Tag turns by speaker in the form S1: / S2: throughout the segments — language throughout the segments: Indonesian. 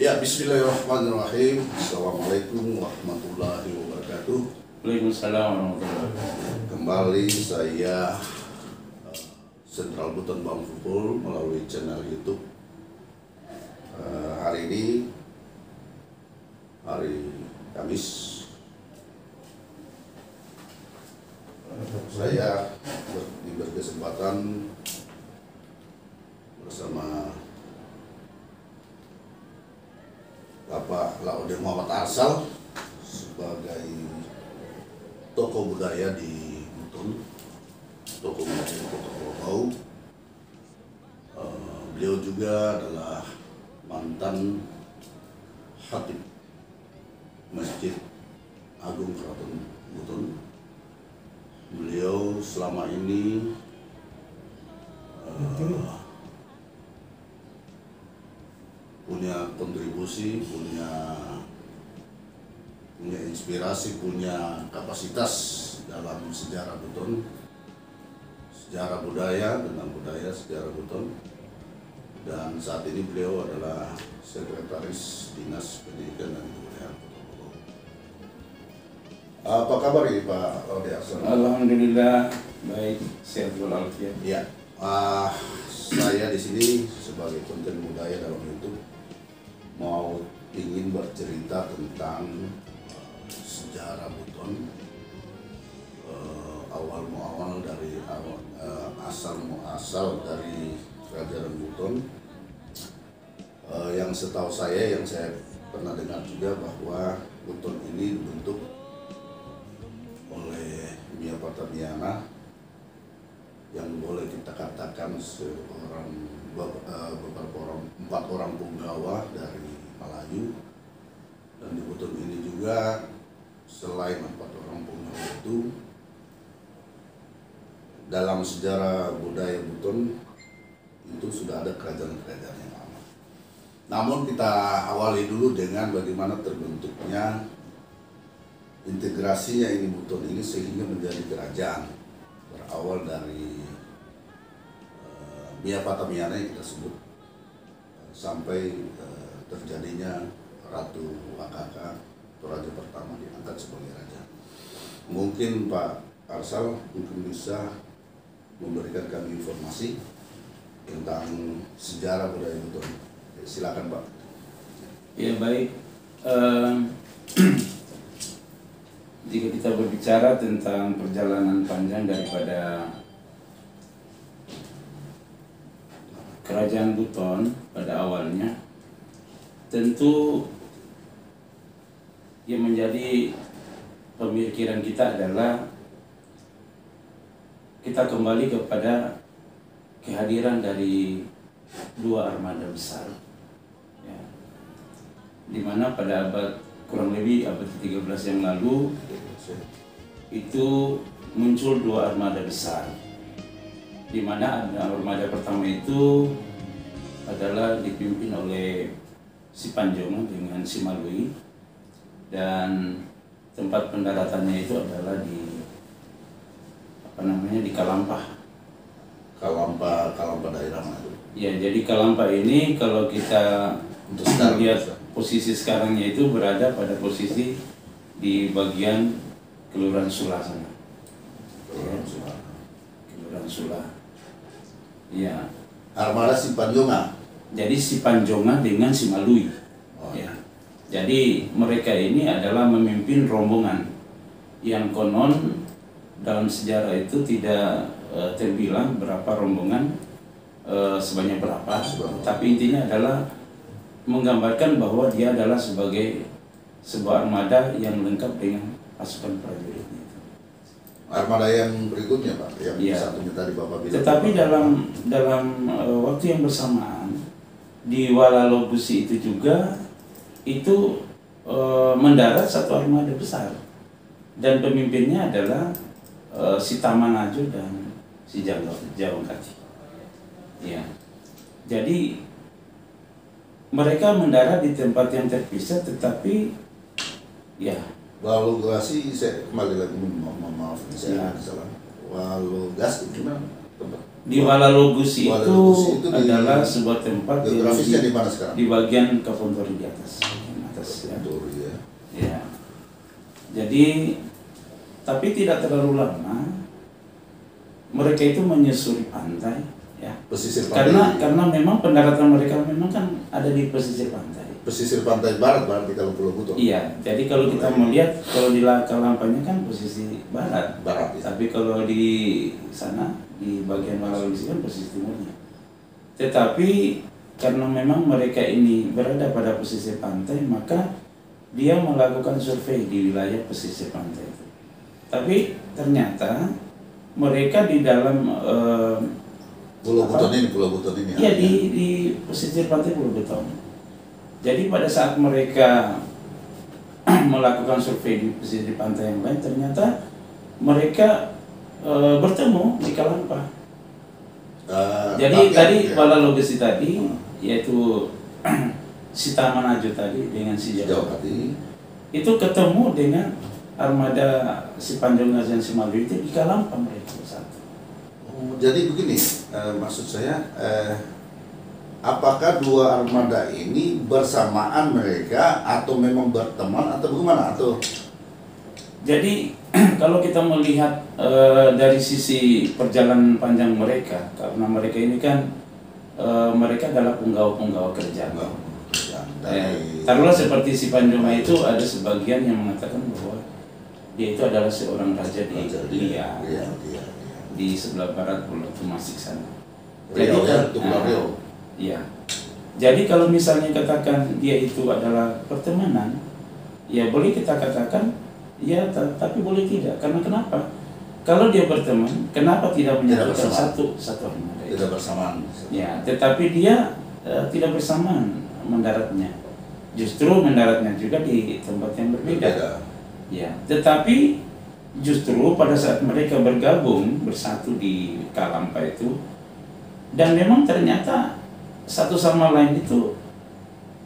S1: Ya, bismillahirrahmanirrahim. Assalamualaikum warahmatullahi wabarakatuh.
S2: Waalaikumsalam warahmatullahi wabarakatuh.
S1: Kembali saya Sentral Buton Bang Fupul melalui channel YouTube. Hari ini hari Kamis, saya berkesempatan bersama Bapak Laude Muhammad Arsal sebagai tokoh budaya di Buton, tokoh budaya di Kota Pulau. Beliau juga adalah mantan khatib Masjid Agung Keraton Buton. Beliau selama ini punya kontribusi, punya inspirasi, punya kapasitas dalam sejarah Buton, sejarah budaya, tentang budaya sejarah Buton. Dan saat ini beliau adalah Sekretaris Dinas Pendidikan dan Kebudayaan Kota Pulau. Apa kabar ini Pak Laude Arsal?
S2: Alhamdulillah baik, sehat walafiat.
S1: Ya, saya di sini sebagai konten budaya dalam YouTube ingin bercerita tentang sejarah Buton, awal dari asal dari Kerajaan Buton. Yang setahu saya, yang saya pernah dengar juga bahwa Buton ini dibentuk oleh Mia Patamiana yang boleh kita katakan empat orang punggawa dari Melayu. Dan di Buton ini juga selain 4 orang punggawa itu, dalam sejarah budaya Buton itu sudah ada kerajaan-kerajaan yang lama. Namun kita awali dulu dengan bagaimana terbentuknya integrasinya ini Buton ini sehingga menjadi kerajaan. Berawal dari Mia Patamiana yang kita sebut sampai terjadinya Ratu Wakaka atau Raja pertama diangkat sebagai raja. Mungkin Pak Arsal mungkin bisa memberikan kami informasi tentang sejarah budaya Buton. Silakan Pak.
S2: Ya baik, jika kita berbicara tentang perjalanan panjang daripada Kerajaan Buton pada awalnya, tentu yang menjadi pemikiran kita adalah kita kembali kepada kehadiran dari 2 armada besar, ya, dimana pada kurang lebih abad ke-13 yang lalu itu muncul 2 armada besar, di mana armada pertama itu adalah dipimpin oleh si Panjongo dengan si Malui, dan tempat pendaratannya itu adalah di di Kalampah.
S1: Kalampah daerah mana itu?
S2: Ya, jadi Kalampah ini kalau kita lihat posisi sekarangnya itu berada pada posisi di bagian Kelurahan Sula sana. Kelurahan Sula. Ya.
S1: Armada si Panjonga.
S2: Jadi si Panjonga dengan si Malui. Ya. Jadi mereka ini adalah memimpin rombongan yang konon dalam sejarah itu tidak terbilang berapa rombongan, sebanyak berapa, tapi intinya adalah menggambarkan bahwa dia adalah sebagai sebuah armada yang lengkap dengan pasukan prajuritnya.
S1: Armada yang berikutnya Pak, yang
S2: ya.
S1: Satunya tadi Bapak bilang.
S2: Tetapi dalam waktu yang bersamaan di Walalobusi itu juga itu mendarat satu armada besar dan pemimpinnya adalah si Tamanajo dan si Jawangkati. Ya, jadi mereka mendarat di tempat yang terpisah, tetapi ya.
S1: Walugasi, saya kembali lagi, maaf ini saya salah. Walugasi gimana tempat?
S2: Di Walalogusi itu adalah
S1: di,
S2: sebuah tempat
S1: geografisnya di mana sekarang?
S2: Di bagian Kapontori di atas ya. Ya. Jadi tapi tidak terlalu lama mereka itu menyusuri pantai ya.
S1: Pesisir pantai.
S2: Karena memang pendaratan mereka memang kan ada di pesisir pantai.
S1: Pesisir pantai barat berarti kalau Pulau Buton.
S2: Iya, jadi kalau kita melihat kalau di Kalampanya kan posisi barat.
S1: Barat ya.
S2: Tapi kalau di sana di bagian Walalogusi kan posisi timurnya. Tetapi karena memang mereka ini berada pada pesisir pantai, maka dia melakukan survei di wilayah pesisir pantai itu. Tapi ternyata mereka di dalam
S1: Pulau Buton ini.
S2: Iya, di pesisir pantai Pulau Buton. Jadi pada saat mereka melakukan survei di pesisir pantai yang lain, ternyata mereka bertemu di Kalampa. Jadi tadi Walalogusi tadi, yaitu si Tamanajo tadi dengan si Jawangkati, itu ketemu dengan armada si Panjongas dan si Maluyu itu di Kalampa mereka bersatu.
S1: Jadi begini, maksud saya, apakah dua armada ini bersamaan mereka atau memang berteman atau bagaimana? Atau
S2: jadi kalau kita melihat dari sisi perjalanan panjang mereka, karena mereka ini kan mereka adalah punggawa-punggawa kerja. Taruhlah seperti si Panjonga itu ada sebagian yang mengatakan bahwa dia itu adalah seorang raja di Lia, di sebelah barat Pulau Tumasik sana. Iya. Jadi kalau misalnya katakan dia itu adalah pertemanan, ya boleh kita katakan ya, tapi boleh tidak. Karena kenapa? Kalau dia berteman, kenapa tidak menyatukan satu armada?
S1: Tidak bersamaan.
S2: Ya, tetapi dia tidak bersamaan mendaratnya. Justru mendaratnya juga di tempat yang berbeda. Ya, tetapi justru pada saat mereka bergabung bersatu di Kalampa itu, dan memang ternyata satu sama lain itu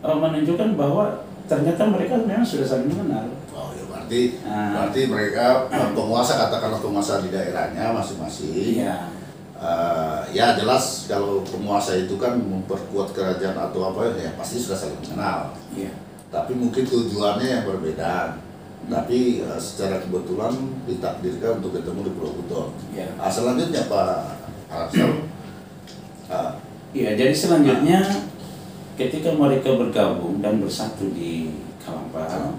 S2: menunjukkan bahwa ternyata mereka memang sudah saling mengenal.
S1: Oh ya, berarti mereka penguasa, katakanlah penguasa di daerahnya masing-masing.
S2: Iya.
S1: Ya jelas kalau penguasa itu kan memperkuat kerajaan atau apa ya pasti sudah saling mengenal.
S2: Iya.
S1: Tapi mungkin tujuannya yang berbeda. Tapi secara kebetulan ditakdirkan untuk ketemu di Pulau Buton.
S2: Iya.
S1: Selanjutnya Pak Arsal.
S2: Iya, jadi selanjutnya ketika mereka bergabung dan bersatu di Kalampa,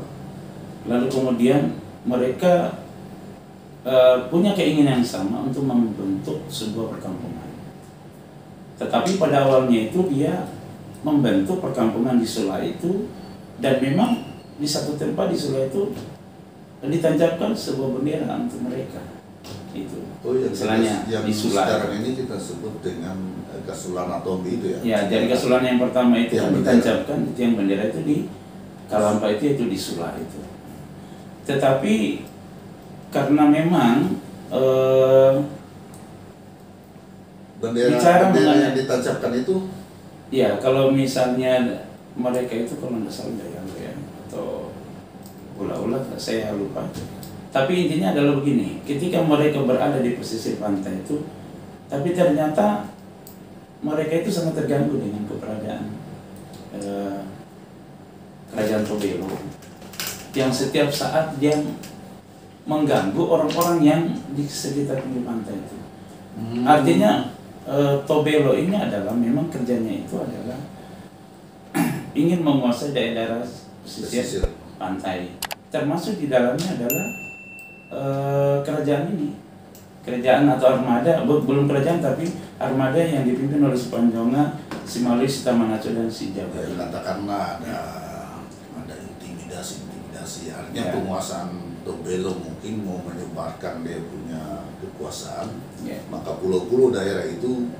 S2: lalu kemudian mereka punya keinginan yang sama untuk membentuk sebuah perkampungan. Tetapi pada awalnya itu dia membentuk perkampungan di Sula itu, dan memang di satu tempat di Sula itu ditancapkan sebuah bendera untuk mereka. Itu.
S1: Oh ya, yang
S2: di Sula.
S1: Sekarang ini kita sebut dengan Kasulan Atombi itu ya.
S2: Ya, jadi Kasulan yang pertama itu yang ditancapkan, itu yang bendera itu di Kalampa itu di Sula itu. Tetapi karena memang
S1: bendera yang ditancapkan itu,
S2: ya kalau misalnya mereka itu kalau nggak salah ya, atau ulah-ulah saya lupa. Tapi intinya adalah begini, ketika mereka berada di pesisir pantai itu, tapi ternyata mereka itu sangat terganggu dengan keberadaan kerajaan Tobelo yang setiap saat dia mengganggu orang-orang yang di sekitar pinggir pantai itu. Artinya Tobelo ini adalah memang kerjanya itu adalah ingin menguasai daerah pesisir pantai, termasuk di dalamnya adalah kerajaan ini, kerajaan atau armada, belum kerajaan tapi armada yang dipimpin oleh si Panjonga, si Maluyu, si Tamanaco dan si Jawangkati.
S1: Ya, katakanlah ada intimidasi, artinya penguasaan Tobelo mungkin mau menyebarkan dia punya kekuasaan, maka pulau-pulau daerah itu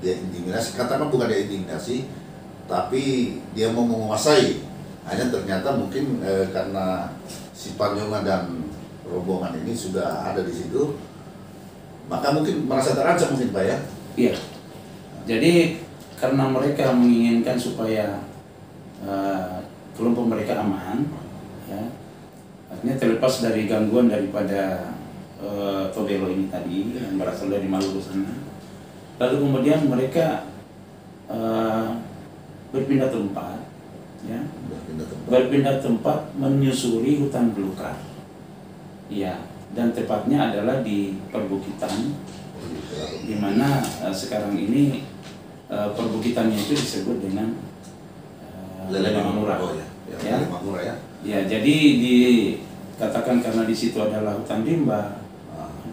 S1: dia intimidasi, katakan bukan dia intimidasi, tapi dia mau menguasai Hanya ternyata mungkin karena si Panjongan dan rombongan ini sudah ada di situ, maka mungkin merasa terancam mungkin Pak ya?
S2: Iya. Jadi karena mereka menginginkan supaya kelompok mereka aman, ya, artinya terlepas dari gangguan daripada Tobelo ini tadi yang berasal dari Maluku sana. Lalu kemudian mereka berpindah tempat, ya, berpindah tempat menyusuri hutan belukar, ya, dan tepatnya adalah di perbukitan, di mana sekarang ini perbukitannya itu disebut dengan Lele Mangura, ya. Ya, jadi dikatakan karena di situ adalah hutan rimba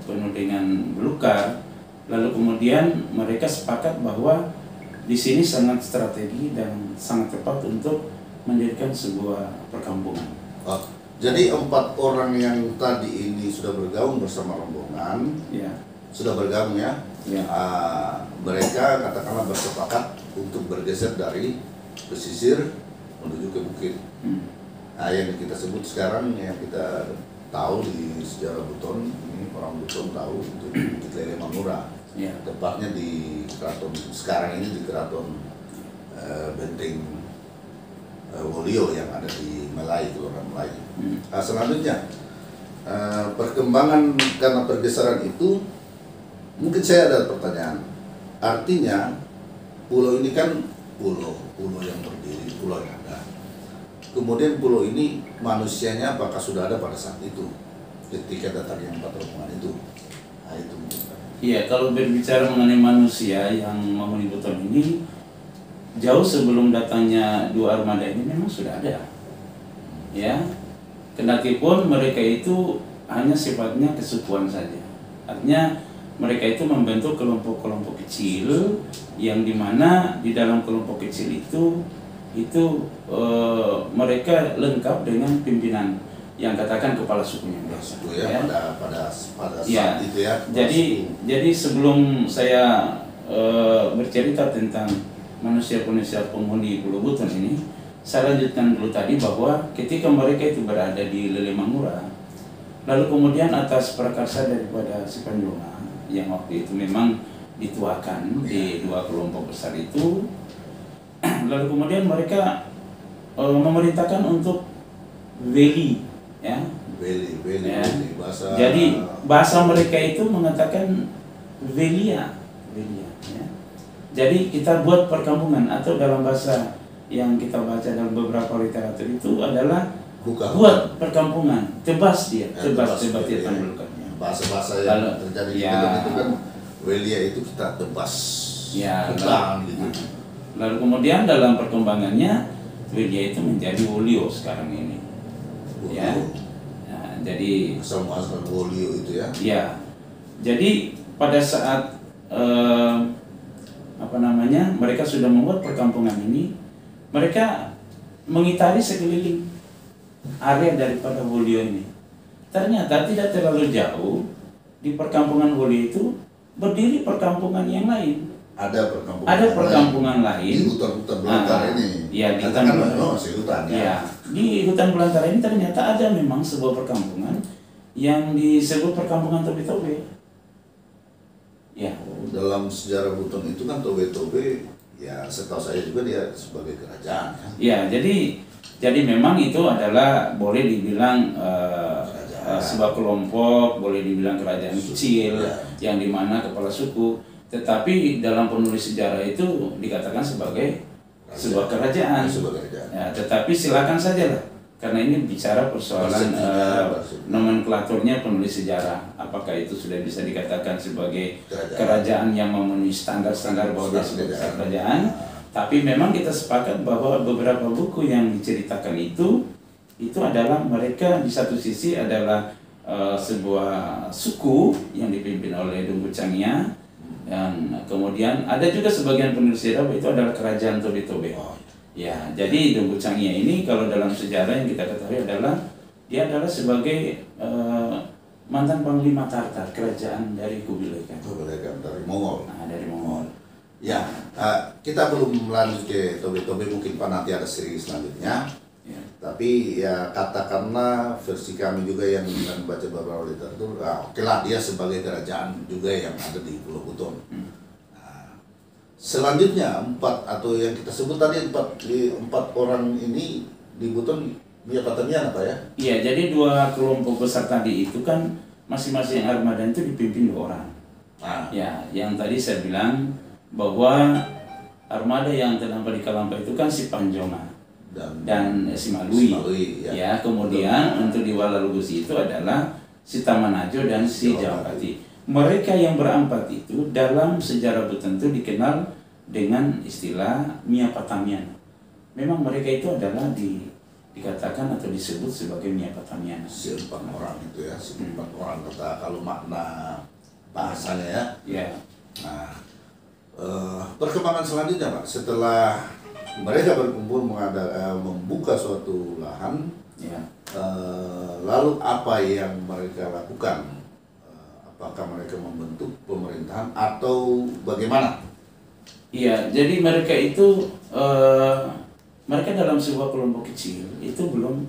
S2: penuh dengan belukar, lalu kemudian mereka sepakat bahwa di sini sangat strategi dan sangat tepat untuk mendirikan sebuah perkampungan.
S1: Oh, jadi 4 orang yang tadi ini sudah bergabung bersama rombongan,
S2: Ya.
S1: sudah bergabung ya.
S2: Ya.
S1: Mereka katakanlah bersepakat untuk bergeser dari pesisir menuju ke bukit. Yang kita sebut sekarang, yang kita tahu di sejarah Buton, ini orang Buton tahu itu Bukit Lele Mangura.
S2: Ya.
S1: Tepatnya di keraton sekarang ini, di keraton Benteng Wolio yang ada di Melai, Kelurahan Melai. Selanjutnya perkembangan karena pergeseran itu, mungkin saya ada pertanyaan. Artinya pulau ini kan pulau yang berdiri, pulau yang ada. Kemudian pulau ini manusianya apakah sudah ada pada saat itu ketika datangnya 4 rombongan itu? Nah, itu mungkin.
S2: Iya, kalau berbicara mengenai manusia yang menghuni Buton ini, jauh sebelum datangnya 2 armada ini memang sudah ada. Ya, kendati pun mereka itu hanya sifatnya kesukuan saja. Artinya mereka itu membentuk kelompok-kelompok kecil yang dimana di dalam kelompok kecil itu mereka lengkap dengan pimpinan yang katakan kepala sukunya biasa.
S1: Ya, pada saat
S2: ya.
S1: itu ya.
S2: Jadi sebelum saya bercerita tentang manusia-manusia penghuni Pulau Buton ini, saya lanjutkan dulu tadi bahwa ketika mereka itu berada di Lele Mangura, lalu kemudian atas prakarsa daripada si Panjongan yang waktu itu memang dituakan di 2 kelompok besar itu, lalu kemudian mereka memerintahkan untuk weli, ya.
S1: Weli,
S2: Ya.
S1: bahasa.
S2: Jadi bahasa mereka itu mengatakan velia, ya. Jadi kita buat perkampungan, atau dalam bahasa yang kita baca dalam beberapa literatur itu adalah buat perkampungan, tebas dia tanggulkannya.
S1: Bahasa-bahasa yang terjadi di Buton itu kan Welia itu kita tebas, gitu.
S2: Lalu kemudian dalam perkembangannya Welia itu menjadi Wolio sekarang ini. Ya. Nah, jadi
S1: asal-muasal Wolio itu ya.
S2: Ya. Jadi pada saat mereka sudah membuat perkampungan ini, mereka mengitari sekeliling area daripada Wolio ini. Ternyata tidak terlalu jauh di perkampungan Wolio itu berdiri perkampungan yang lain.
S1: Ada
S2: perkampungan lain
S1: di hutan-hutan belantara ini.
S2: Ya, di hutan belantara. Ya, di hutan belantara ini ternyata ada memang sebuah perkampungan yang disebut perkampungan Tobe-Tobe. Ya.
S1: Dalam sejarah Buton itu kan Tobe-Tobe, ya setahu saya juga dia sebagai kerajaan.
S2: Ya, jadi memang itu adalah boleh dibilang sebuah kelompok, boleh dibilang kerajaan kecil yang dimana kepala suku. Tetapi dalam penulis sejarah itu dikatakan sebagai sebuah kerajaan. Ya, tetapi silakan saja lah, karena ini bicara persoalan nomenklaturnya penulis sejarah. Apakah itu sudah bisa dikatakan sebagai kerajaan yang memenuhi standar-standar bahwa dia sebagai kerajaan? Tapi memang kita sepakat bahwa beberapa buku yang diceritakan itu adalah mereka di satu sisi adalah sebuah suku yang dipimpin oleh Dumbu Changia. Dan kemudian ada juga sebagian penulis sejarah itu adalah kerajaan Tobe-Tobe. Ya, jadi Dumbu Changia ini kalau dalam sejarah yang kita ketahui adalah dia adalah sebagai mantan panglima Tartar, kerajaan dari Kubilai Khan.
S1: Dari Mongol.
S2: Nah, dari Mongol.
S1: Ya, kita belum lanjut ke Tobe-Tobe, mungkin Pak nanti ada seri selanjutnya.
S2: Ya.
S1: Tapi ya katakanlah versi kami juga yang baca beberapa literatur, oke lah dia sebagai kerajaan juga yang ada di Pulau Buton. Nah, selanjutnya atau yang kita sebut tadi empat orang ini di Buton dia Patamian apa ya?
S2: Iya, jadi dua kelompok besar tadi itu kan masing-masing armada itu dipimpin 2 orang. Ya, yang tadi saya bilang bahwa armada yang terdampak di Kalampa itu kan si Panjonga dan si Malui. Ya, kemudian untuk di Walalugusi itu adalah si Tamanajo dan si Jawapati. Mereka yang berempat itu dalam sejarah Buton itu dikenal dengan istilah Mia Patamian. Memang mereka itu adalah dikatakan atau disebut sebagai Mia Patamian.
S1: Si 4 orang itu ya, si 4 orang kata kalau makna bahasanya ya.
S2: Ya.
S1: Nah, perkembangan selanjutnya Pak, setelah mereka berkumpul membuka suatu lahan,
S2: Ya.
S1: Lalu apa yang mereka lakukan? Apakah mereka membentuk pemerintahan atau bagaimana?
S2: Iya, jadi mereka itu mereka dalam sebuah kelompok kecil itu belum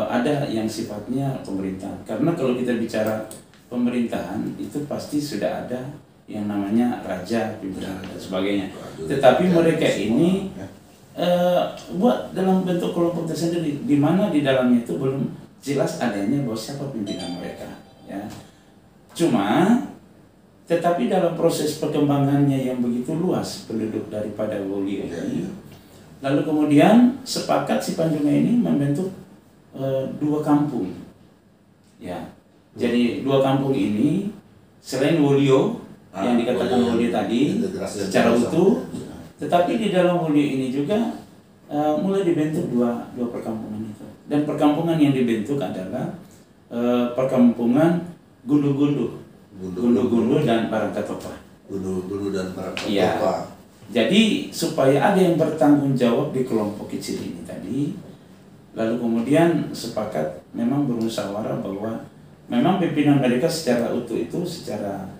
S2: ada yang sifatnya pemerintahan. Karena kalau kita bicara pemerintahan itu pasti sudah ada yang namanya raja, pimpinan dan sebagainya. Tetapi mereka ini buat dalam bentuk kelompok tersendiri, di mana di dalamnya itu belum jelas adanya bahwa siapa pimpinan mereka. Ya. Cuma, tetapi dalam proses perkembangannya yang begitu luas penduduk daripada Wolio ini, lalu kemudian sepakat si Panjonga ini membentuk 2 kampung. Ya, jadi 2 kampung ini selain Wolio yang dikatakan Wolio tadi secara utuh, tetapi di dalam Wolio ini juga mulai dibentuk dua perkampungan itu. Dan perkampungan yang dibentuk adalah perkampungan Gundu-Gundu dan Barangkatopa.
S1: Gundu-Gundu dan Barangkatopa.
S2: Ya. Jadi supaya ada yang bertanggung jawab di kelompok kecil ini tadi, lalu kemudian sepakat memang bermusyawarah bahwa memang pimpinan mereka secara utuh itu secara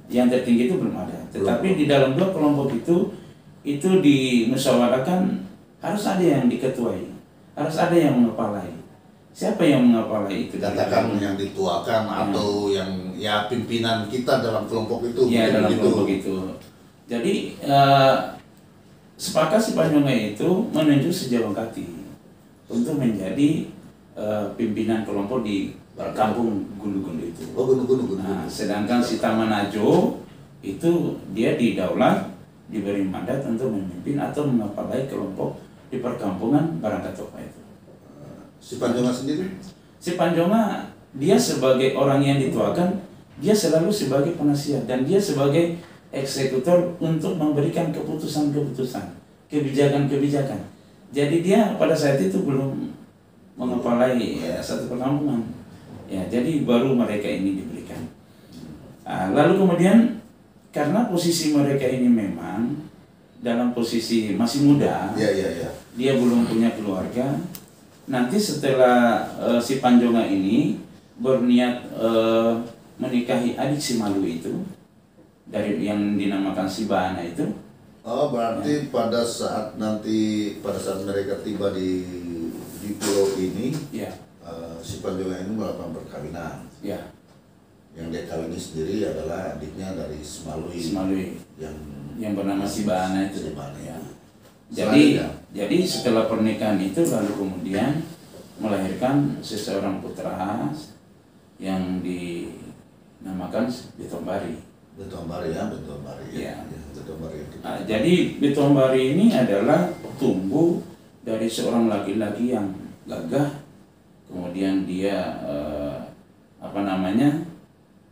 S2: yang tertinggi itu belum ada. Tetapi di dalam 2 kelompok itu dimusyawarahkan harus ada yang diketuai, harus ada yang mengepalai. Siapa yang mengepalai itu?
S1: Katakan yang dituakan atau yang ya pimpinan kita dalam kelompok itu.
S2: Ya, dalam kelompok itu. Jadi sepakat si Panjonga itu menunjuk si Jawangkati untuk menjadi pimpinan kelompok di kampung Gundu-Gundu itu.
S1: Oh, Gundu-Gundu.
S2: Nah, sedangkan si Tamanajo itu dia didaulat, diberi mandat untuk memimpin atau mengepalai kelompok di perkampungan Barangkatopa itu.
S1: Si Panjonga sendiri?
S2: Si Panjonga dia sebagai orang yang dituakan, dia selalu sebagai penasihat dan dia sebagai eksekutor untuk memberikan keputusan-keputusan, kebijakan-kebijakan. Jadi dia pada saat itu belum mengepalai satu perkampungan. Ya, jadi baru mereka ini diberikan. Lalu kemudian karena posisi mereka ini memang dalam posisi masih muda, dia belum punya keluarga. Nanti setelah si Panjonga ini berniat menikahi adik si Malui itu dari yang dinamakan si Bana itu.
S1: Oh, berarti pada saat mereka tiba di pulau ini, si Panjonga ini melakukan perkawinan.
S2: Ya.
S1: Yang dia kawini sendiri adalah adiknya dari Semalui
S2: yang bernama si Bana itu.
S1: Ya.
S2: Jadi setelah pernikahan itu lalu kemudian melahirkan seseorang putra yang dinamakan Betombari.
S1: Betombari.
S2: Jadi Betombari ini adalah tumbuh dari seorang laki-laki yang gagah, kemudian dia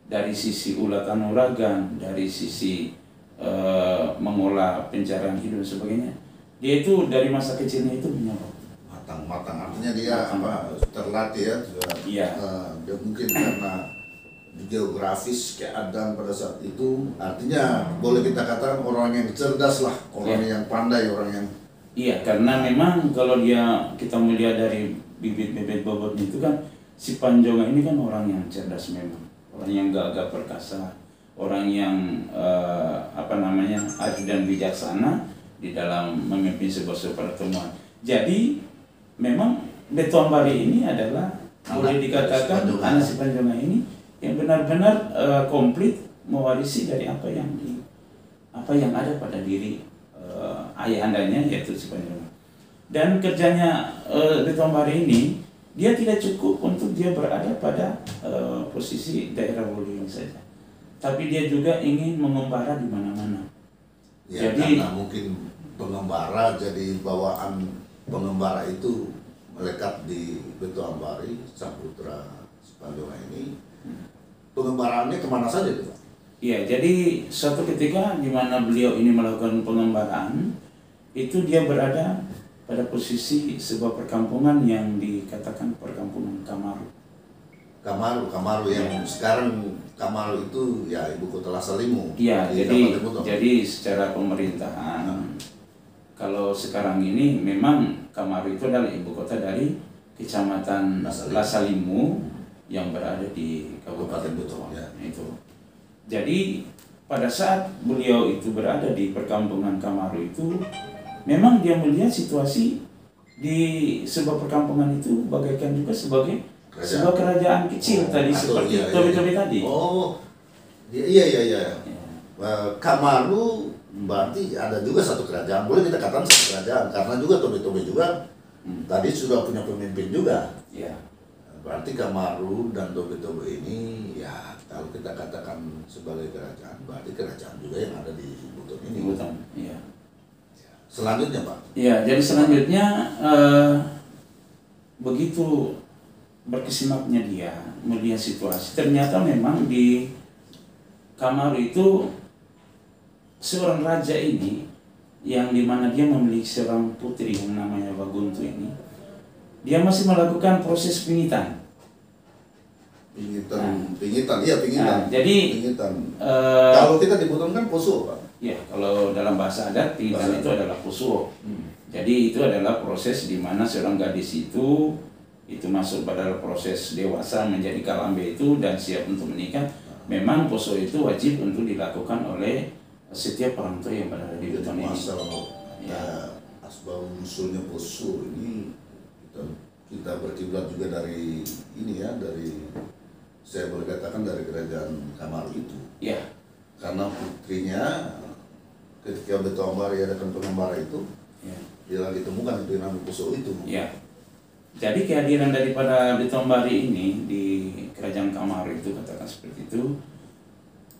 S2: dari sisi ulatan uragan, dari sisi mengolah pencarian hidup dan sebagainya, dia itu dari masa kecilnya itu menyolok.
S1: Matang, artinya dia terlatih ya.
S2: Iya.
S1: Dia mungkin karena geografis keadaan pada saat itu, artinya boleh kita katakan orang yang cerdas lah, orang yang pandai, orang yang.
S2: Iya, karena memang kalau kita melihat dari bibit-bibit bobotnya itu kan si Panjonga ini kan orang yang cerdas memang, orang yang gagah perkasa, orang yang arif dan bijaksana di dalam memimpin sebuah pertemuan. Jadi memang Beto Ambari ini adalah boleh dikatakan anak si Panjonga ini yang benar-benar komplit mewarisi dari apa yang ada pada diri ayahandanya, yaitu si Panjonga. Dan kerjanya Beto Ambari ini, dia tidak cukup untuk dia berada pada posisi daerah Wuling saja, tapi dia juga ingin mengembara di mana-mana.
S1: Ya, jadi karena mungkin pengembara, jadi bawaan pengembara itu melekat di Beto Ambari, sang putra Panjonga ini. Pengembaraannya kemana saja itu, Pak?
S2: Iya, jadi suatu ketika di mana beliau ini melakukan pengembaraan, itu dia berada pada posisi sebuah perkampungan yang dikatakan perkampungan Kamaru.
S1: Kamaru yang sekarang Kamaru itu ya ibu kota Lasa Limu.
S2: Iya, jadi secara pemerintahan kalau sekarang ini memang Kamaru itu adalah ibu kota dari Kecamatan Lasa Limu yang berada di Kabupaten Buton. Ya. Itu. Jadi pada saat beliau itu berada di perkampungan Kamaru itu, memang dia melihat situasi di sebuah perkampungan itu bagaikan juga sebagai sebuah kerajaan kecil tadi, seperti Tobi-Tobi tadi.
S1: Oh, iya. Kamaru berarti ada juga satu kerajaan. Boleh kita katakan satu kerajaan karena juga Tobi-Tobi juga tadi sudah punya pemimpin juga.
S2: Iya.
S1: Berarti Kamaru dan Tobi-Tobi ini ya kalau kita katakan sebagai kerajaan, berarti kerajaan juga yang ada di Buton ini.
S2: Buton, iya.
S1: Selanjutnya, Pak.
S2: Iya, jadi selanjutnya begitu berkesimaknya dia melihat situasi, ternyata memang di Kamaru itu seorang raja ini yang dimana dia memiliki seorang putri yang namanya Baguntu ini, dia masih melakukan proses pingitan.
S1: Pingitan.
S2: Jadi
S1: kalau kita di Buton kan poso, Pak.
S2: Ya, kalau dalam bahasa adat pingitan itu adalah pusuo. Jadi itu adalah proses di mana seorang gadis itu masuk pada proses dewasa menjadi kalambe itu dan siap untuk menikah. Memang poso itu wajib untuk dilakukan oleh setiap orang tua yang berada di Buton ini.
S1: Asbab usulnya poso ini kita berkiblat juga dari ini ya, dari saya boleh katakan dari kerajaan Kamaru itu.
S2: Ya.
S1: Karena putrinya ketika Beto Ambari adakan pengembara itu, dia lagi temukan itu yang namanya poso itu.
S2: Ya. Jadi kehadiran daripada Beto Ambari ini di kerajaan Kamaru itu, katakan seperti itu,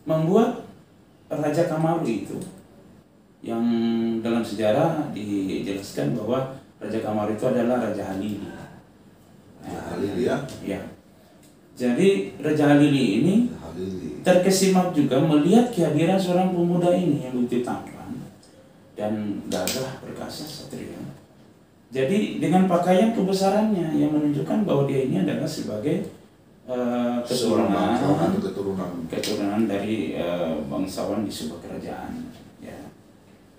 S2: membuat Raja Kamaru itu yang dalam sejarah dijelaskan bahwa Raja Kamaru itu adalah Raja Halili.
S1: Raja Halili ya?
S2: Ya. Jadi Raja Halili ini terkesimak juga melihat kehadiran seorang pemuda ini yang begitu tampan dan gagah perkasa satria. Jadi dengan pakaian kebesarannya yang menunjukkan bahwa dia ini adalah sebagai keturunan dari bangsawan di sebuah kerajaan. Ya.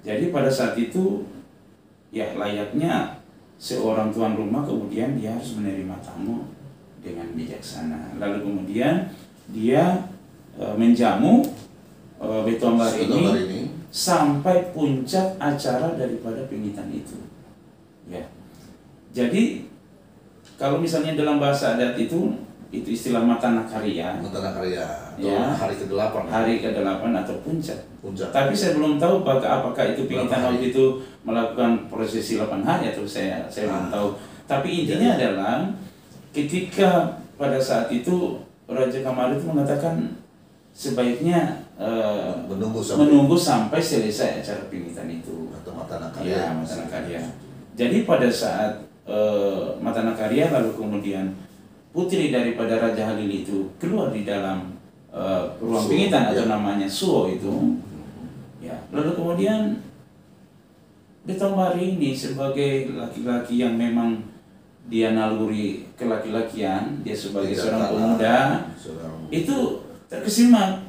S2: Jadi pada saat itu ya layaknya seorang tuan rumah, kemudian dia harus menerima tamu dengan bijaksana. Lalu kemudian dia menjamu Beto Ambari ini sampai puncak acara daripada pingitan itu. Ya. Jadi kalau misalnya dalam bahasa adat itu istilah Matana Karya.
S1: Matana Karya.
S2: Ya,
S1: hari ke-8.
S2: Hari ke-8 atau puncak. Tapi saya belum tahu apakah itu pingitan waktu itu melakukan prosesi 8 hari atau saya belum tahu. Tapi intinya adalah ketika pada saat itu Raja Kamaru itu mengatakan sebaiknya menunggu sampai selesai acara pingitan itu.
S1: Atau Matana Karya.
S2: Ya, Matana Karya. Jadi pada saat Matana Karya lalu kemudian putri daripada Raja Halili itu keluar di dalam ruang pingitan atau namanya suo itu. Ya, lalu kemudian Beto Ambari ini sebagai laki-laki yang memang dia naluri kelaki-lakian, dia sebagai seorang pemuda itu terkesima,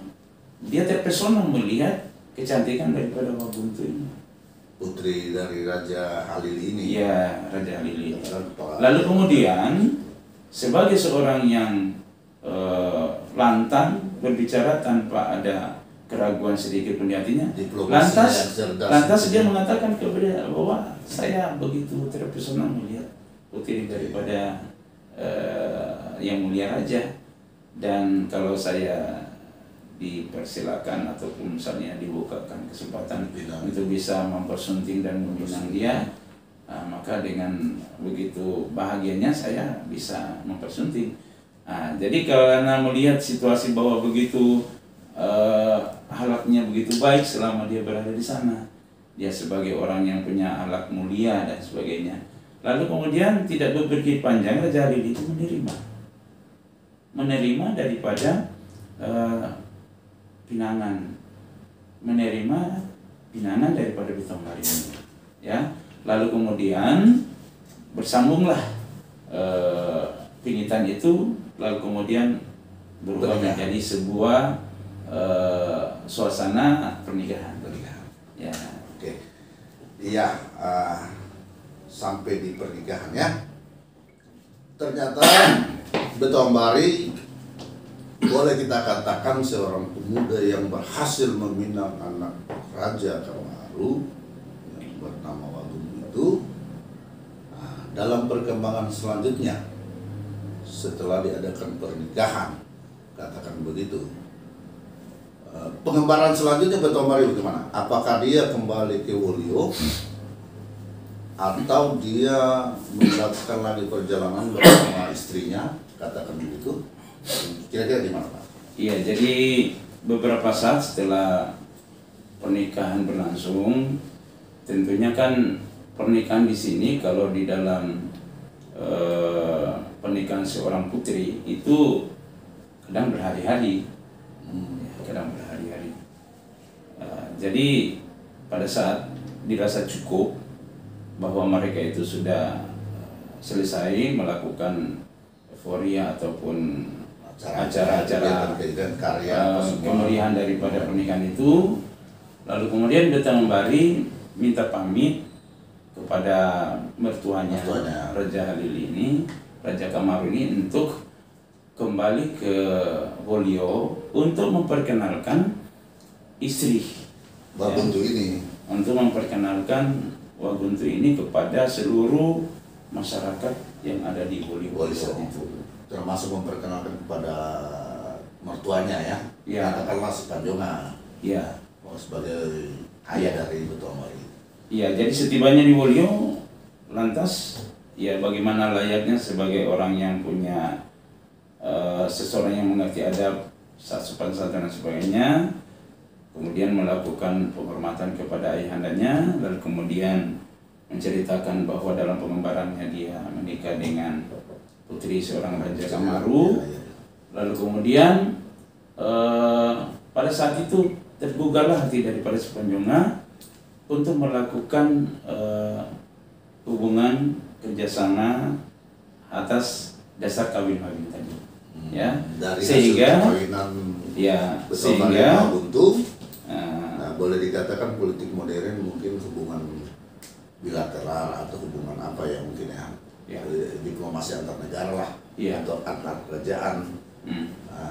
S2: dia terpesona melihat kecantikan daripada Baguntu ini,
S1: putri dari Raja Halili ini.
S2: Ya, Raja Halili. Lalu kemudian sebagai seorang yang lantang berbicara tanpa ada keraguan sedikit pun di hatinya, lantas dia mengatakan kepada bahwa saya begitu terpesona melihat putri daripada yang mulia raja. Dan kalau saya dipersilakan ataupun misalnya dibukakan kesempatan untuk bisa mempersunting dan meminang dia, maka dengan begitu bahagianya saya bisa mempersunting. Jadi karena melihat situasi bahwa begitu akhlaknya begitu baik selama dia berada di sana, dia sebagai orang yang punya akhlak mulia dan sebagainya. Lalu kemudian tidak berpikir panjang, Raja Halil itu menerima daripada menerima pinangan daripada Bitombari ini, ya. Lalu kemudian bersambunglah pingitan itu, lalu kemudian berubah menjadi sebuah suasana pernikahan. Ya.
S1: Oke. Iya, sampai di pernikahan ya. Ternyata Bitombari boleh kita katakan seorang pemuda yang berhasil meminang anak Raja Kamaru yang bernama Wagum itu. Dalam perkembangan selanjutnya, setelah diadakan pernikahan, katakan begitu, pengembaraan selanjutnya Bitombari bagaimana? Apakah dia kembali ke Wolio atau dia melakukan lagi perjalanan bersama istrinya, katakan begitu? Kira-kira gimana, Pak?
S2: Iya, jadi beberapa saat setelah pernikahan berlangsung, tentunya kan pernikahan di sini kalau di dalam pernikahan seorang putri itu kadang berhari-hari, jadi pada saat dirasa cukup bahwa mereka itu sudah selesai melakukan euforia ataupun acara-acara kemeriahan daripada pernikahan itu, lalu kemudian Bitombari minta pamit kepada mertuanya Raja Halil ini, Raja Kamaru ini, untuk kembali ke Wolio untuk memperkenalkan istri
S1: Waguntu ini,
S2: untuk memperkenalkan Waguntu ini kepada seluruh masyarakat yang ada di Wolio saat itu,
S1: termasuk memperkenalkan kepada mertuanya ya, katakanlah si Panjonga, sebagai ayah dari Bitombari.
S2: Iya, jadi setibanya di Wolio, lantas ya bagaimana layaknya sebagai orang yang punya seseorang yang mengerti adab, sopan santun dan sebagainya, kemudian melakukan penghormatan kepada ayahandanya, lalu kemudian menceritakan bahwa dalam pengembarannya dia menikah dengan putri seorang Raja Kamaru. Lalu kemudian pada saat itu tergugahlah hati daripada si Panjonga untuk melakukan hubungan kerjasama atas dasar kawin tadi, ya.
S1: Dari
S2: sehingga
S1: Waguntu, boleh dikatakan politik modern mungkin hubungan bilateral atau hubungan apa ya mungkin ya, diplomasi antar negara lah, atau antar kerajaan.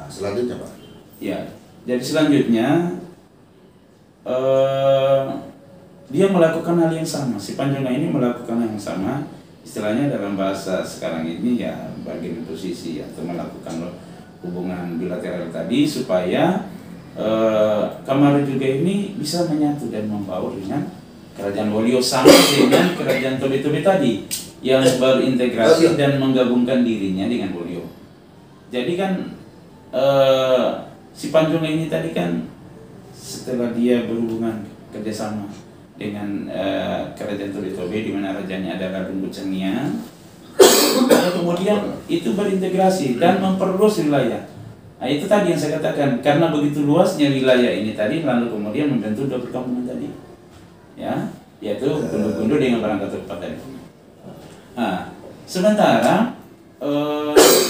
S1: Selanjutnya, Pak.
S2: Ya, jadi selanjutnya dia melakukan hal yang sama. Si Panjonga ini melakukan hal yang sama, istilahnya dalam bahasa sekarang ini ya bagian posisi atau melakukan hubungan bilateral tadi supaya Kamaru juga ini bisa menyatu dan membaur dengan kerajaan Wolio sama dengan kerajaan Tobe-Tobe tadi yang berintegrasi dan menggabungkan dirinya dengan Wolio. Jadi kan si Panjonga ini tadi kan setelah dia berhubungan kerjasama dengan kerajaan Tobe-Tobe di mana rajanya adalah Lumbu Cengia, lalu kemudian itu berintegrasi dan memperluas wilayah. Nah, itu tadi yang saya katakan, karena begitu luasnya wilayah ini tadi, lalu kemudian membentuk dua perkampungan tadi, ya, yaitu Gundu-Gundu dengan Barangkali tadi. Nah, sementara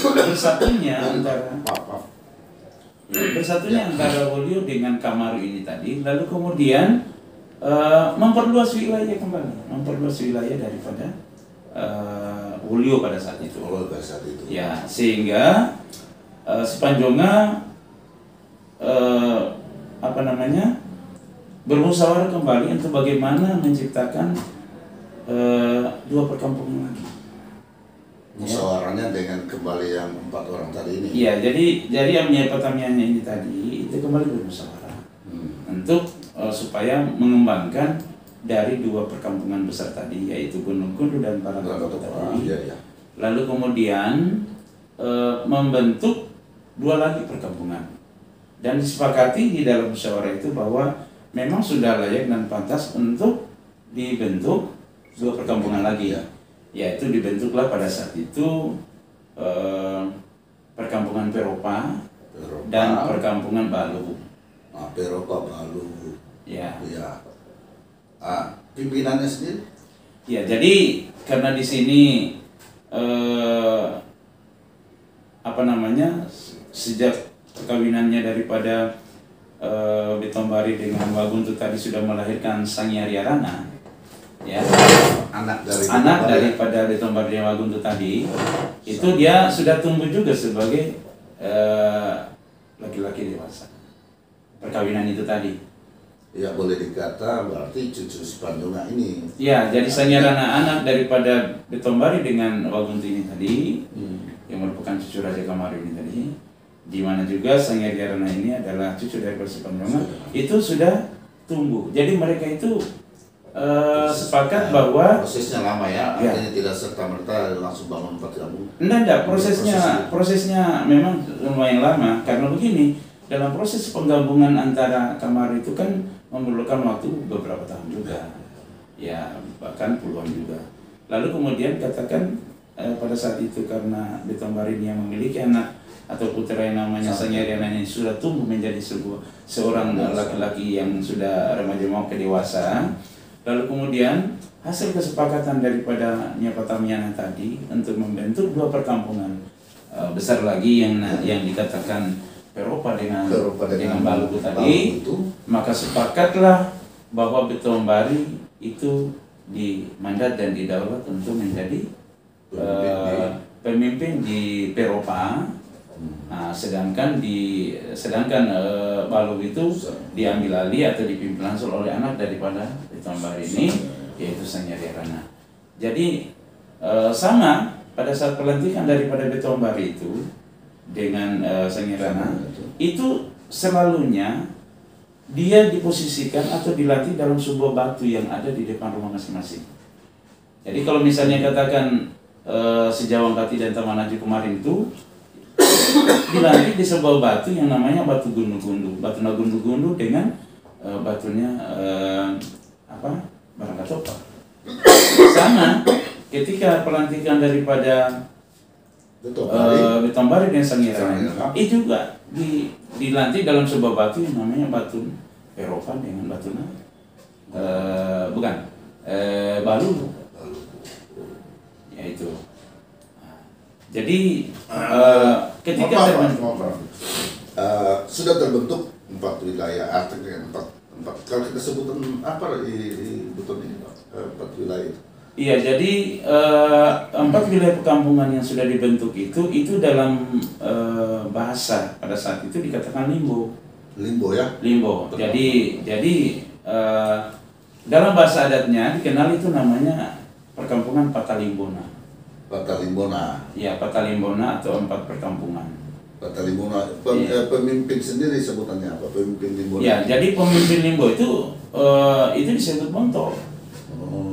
S2: bersatunya antara Wolio dengan Kamaru ini tadi, lalu kemudian memperluas wilayah kembali, memperluas wilayah daripada Wolio pada saat itu. Ya, sehingga si Panjonga bermusyawarah kembali untuk bagaimana menciptakan dua perkampungan lagi.
S1: musyawarahnya dengan kembali yang 4 orang tadi ini.
S2: Iya, jadi yang Mesopotamia ini tadi itu kembali bermusyawarah untuk supaya mengembangkan dari 2 perkampungan besar tadi, yaitu Gunung Kundu dan Parangkoto tadi.
S1: Iya.
S2: Lalu kemudian membentuk 2 lagi perkampungan, dan disepakati di dalam musyawarah itu bahwa memang sudah layak dan pantas untuk dibentuk 2 perkampungan lagi, yaitu dibentuklah pada saat itu perkampungan Peropa dan perkampungan Balu.
S1: Peropa, Balu.
S2: Ya.
S1: Pimpinannya sendiri?
S2: Ya, jadi karena di sini sejak perkawinannya daripada Betombari dengan Waguntu tadi sudah melahirkan Sanghyari Rana, ya, anak daripada Betombari dan Waguntu tadi, itu dia sudah tumbuh juga sebagai laki-laki dewasa. Perkawinan itu tadi.
S1: Ya, boleh dikata berarti cucu Sipanjonga ini.
S2: Ya, jadi Sanghyari Rana anak daripada Betombari dengan Waguntu ini tadi, yang merupakan cucu Raja Kamaru ini tadi. Di mana juga Sanghyari Rana ini adalah cucu dari Sipanjonga, itu sudah tumbuh. Jadi mereka itu sepakat bahwa
S1: prosesnya lama ya, artinya tidak serta-merta langsung bangun 4 kampung.
S2: Enggak, prosesnya memang lumayan lama, karena begini, dalam proses penggabungan antara Kamaru itu kan memerlukan waktu beberapa tahun juga, ya bahkan puluhan juga. Lalu kemudian katakan pada saat itu karena Betombari yang memiliki anak atau putra yang namanya Sanghyari Rana ini sudah tumbuh menjadi seorang laki-laki yang sudah remaja mau ke dewasa. Lalu kemudian hasil kesepakatan daripada Mesopotamia tadi untuk membentuk 2 perkampungan besar lagi yang dikatakan Peropa dengan Balu tadi, maka sepakatlah bahwa Betombari itu dimandat dan didaulat untuk menjadi pemimpin di Peropa. Nah, sedangkan Balu itu diambil alih atau dipimpin langsung oleh anak daripada Betombari ini, yaitu Sanghyari Rana. Jadi sama pada saat pelantikan daripada Betombari itu dengan Sanghyari Rana, itu selalunya dia diposisikan atau dilatih dalam sebuah batu yang ada di depan rumah masing-masing. Jadi kalau misalnya katakan Sejawang Kati dan Taman Haji kemarin itu dilantik di sebuah batu yang namanya batu gundu-gundu, batu nagundu-gundu dengan batunya Barangkatopa. Sama ketika pelantikan daripada Betombari dan Sanghyari Rana, itu juga dilantik dalam sebuah batu yang namanya batu Peropa dengan batu Balu, yaitu. Jadi ketika
S1: sudah terbentuk 4 wilayah, artinya 4. Kalau kita sebutkan apa di betul ini, 4 wilayah itu?
S2: Iya, jadi 4 wilayah perkampungan yang sudah dibentuk itu dalam bahasa pada saat itu dikatakan limbo.
S1: Limbo ya?
S2: Limbo. Jadi dalam bahasa adatnya dikenal itu namanya perkampungan Patalimbona.
S1: Patalimbona.
S2: Ya, Patalimbona atau 4 perkampungan.
S1: Patalimbona. Pemimpin sendiri sebutannya apa? Pemimpin Limbona.
S2: Ya, jadi pemimpin Limbo itu disebut Bonto.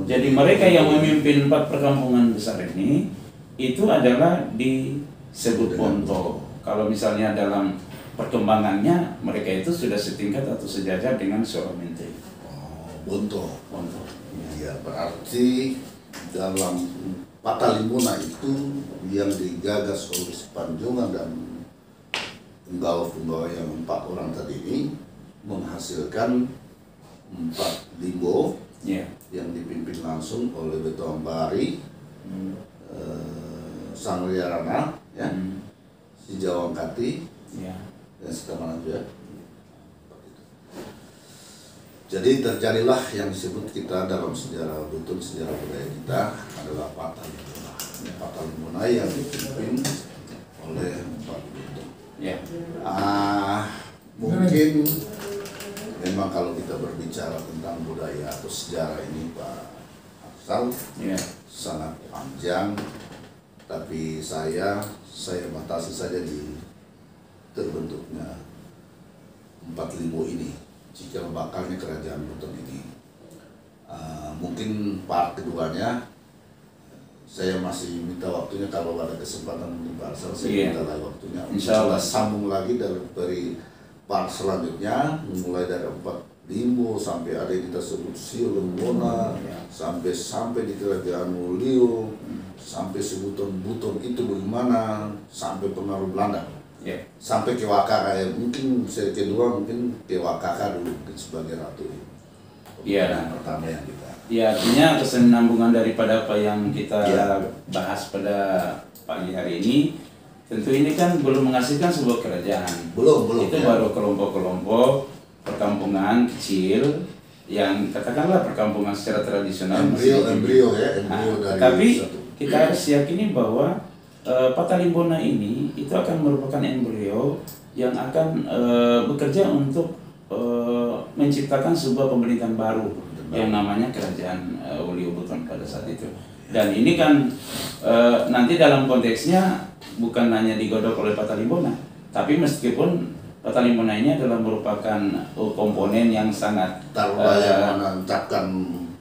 S2: Jadi mereka yang memimpin 4 perkampungan besar ini itu adalah disebut Bonto. Kalau misalnya dalam perkembangannya mereka itu sudah setingkat atau sejajar dengan seorang menteri.
S1: Bonto. Ya, berarti dalam Patalimbona itu yang digagas oleh Sipanjonga dan penggawa-penggawa yang 4 orang tadi ini menghasilkan 4 limbo yang dipimpin langsung oleh Betombari, Sanghyari Rana, Sejawang Kati, dan Taman Haji. Jadi terjadilah yang disebut kita dalam sejarah budaya kita adalah Patalimbona. Patalimbona yang dipimpin oleh 4 limbo. Mungkin memang kalau kita berbicara tentang budaya atau sejarah ini Pak Arsal sangat panjang Tapi saya batasi saja di terbentuknya 4 limbo ini, cikal bakalnya kerajaan Buton ini. Mungkin part keduanya saya masih minta waktunya, kalau ada kesempatan di Pak Arsal saya minta lagi waktunya untuk sambung lagi dari part selanjutnya, mulai dari 4 limbo sampai ada yang kita sebut Sio Lembona, sampai di kerajaan Mulio, sampai sebutan Buton itu bagaimana, sampai pengaruh Belanda, sampai ke Wakaka. Mungkin kedua mungkin ke Wakaka dulu sebagai ratu. Yang pertama yang kita.
S2: Ya, artinya kesinambungan daripada apa yang kita bahas pada pagi hari ini, tentu ini kan belum menghasilkan sebuah kerajaan.
S1: Belum.
S2: Itu baru kelompok-kelompok perkampungan kecil yang katakanlah perkampungan secara tradisional.
S1: Embrio dari
S2: tapi
S1: satu.
S2: Kita harus yakini bahwa Patalimbona ini itu akan merupakan embrio yang akan bekerja untuk menciptakan sebuah pemerintahan baru yang namanya kerajaan Ulio Buton pada saat itu. Dan ini kan nanti dalam konteksnya bukan hanya digodok oleh Patalimbona, tapi meskipun Patalimbona ini adalah merupakan komponen yang sangat
S1: yang menancapkan,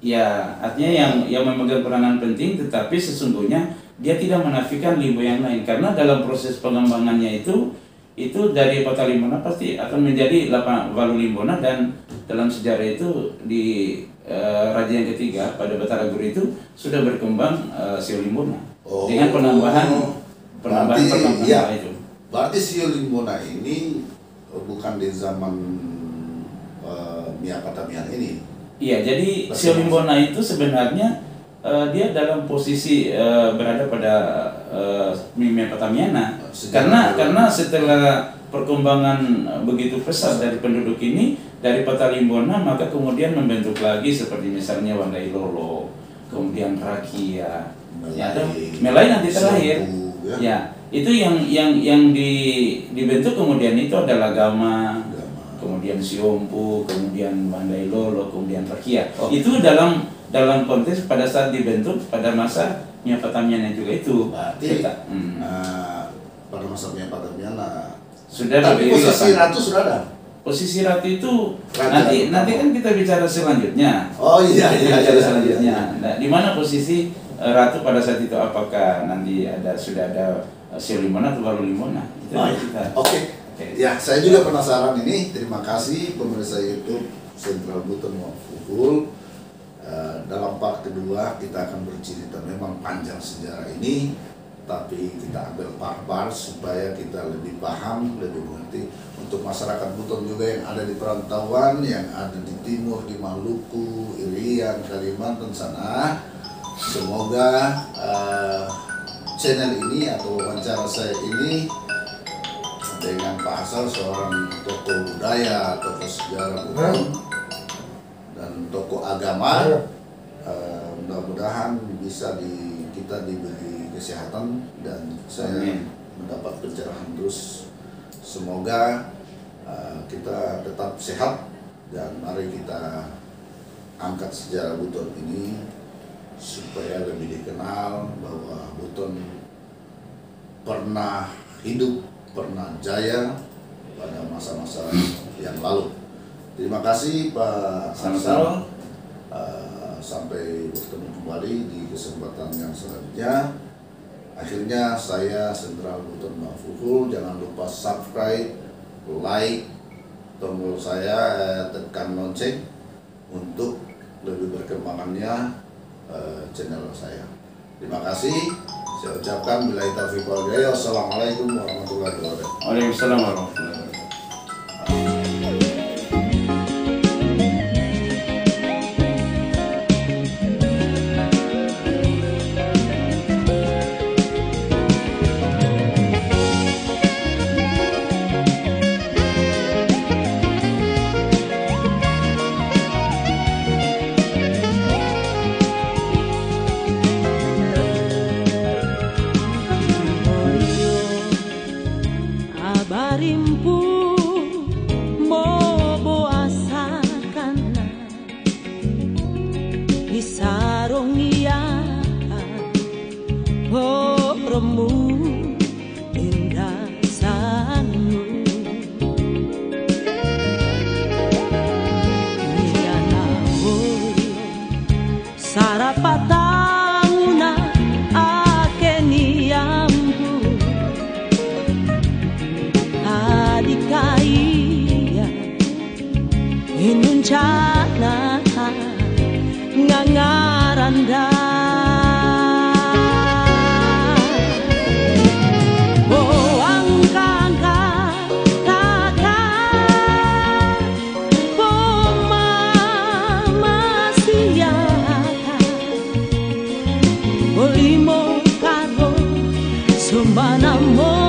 S2: ya, artinya yang memegang peranan penting, tetapi sesungguhnya dia tidak menafikan limbo yang lain, karena dalam proses pengembangannya itu dari Patalimbona pasti akan menjadi Walulimbona, dan dalam sejarah itu di raja yang ketiga pada Batara Guru itu sudah berkembang Sio Limbona dengan penambahan perkampungan itu.
S1: Berarti Sio Limbona ini bukan di zaman Mia Patamian ini.
S2: Iya, jadi Sio Limbona itu sebenarnya dia dalam posisi berada pada Mia Patamiana, karena setelah perkembangan begitu pesat dari penduduk ini dari Patalimbona, maka kemudian membentuk lagi seperti misalnya Wandailolo, kemudian Rakia, Melai nanti terakhir. Ya, itu yang dibentuk kemudian itu adalah Gama, kemudian Siompu, kemudian Wandailolo, kemudian Rakia. Itu dalam konteks pada saat dibentuk pada masa Mia Patamiana juga itu.
S1: Berarti pada masa Mia Patamiana
S2: sudah.
S1: Tapi posisi ratu sudah ada.
S2: Posisi ratu itu nanti kan kita bicara selanjutnya.
S1: Oh iya.
S2: Selanjutnya. Nah, di mana posisi ratu pada saat itu? Apakah nanti sudah ada Sio Limbona atau Walulimbona?
S1: Oke. Ya, saya juga penasaran ini. Terima kasih pemirsa YouTube Sentral Buton Mafukul. Dalam part kedua kita akan bercerita, memang panjang sejarah ini, tapi kita ambil part-part supaya kita lebih paham, lebih mengerti untuk masyarakat Buton juga yang ada di perantauan, yang ada di timur, di Maluku, Irian, Kalimantan sana. Semoga channel ini atau wawancara saya ini dengan Pak Arsal, seorang tokoh budaya, tokoh sejarah Buton dan tokoh agama, mudah-mudahan bisa kita diberi kesehatan dan saya mendapat pencerahan terus. Semoga kita tetap sehat, dan mari kita angkat sejarah Buton ini supaya lebih dikenal bahwa Buton pernah hidup, pernah jaya pada masa-masa yang lalu. Terima kasih Pak Arsal. Sampai bertemu kembali di kesempatan yang selanjutnya. Akhirnya saya Sentral Buton Mafukul, jangan lupa subscribe, like, tombol saya, tekan lonceng untuk lebih berkembangannya channel saya. Terima kasih. Saya ucapkan billahi taufiq wal hidayah. Wassalamualaikum warahmatullahi wabarakatuh.
S2: Waalaikumsalam warahmatullahi wabarakatuh.
S3: Barimpu mobo asakana isarong iya Coromu indah sanu Niana boyo sarapatanguna akeniambu adikaya inuncana ngangaranda Limo karo sumbana mo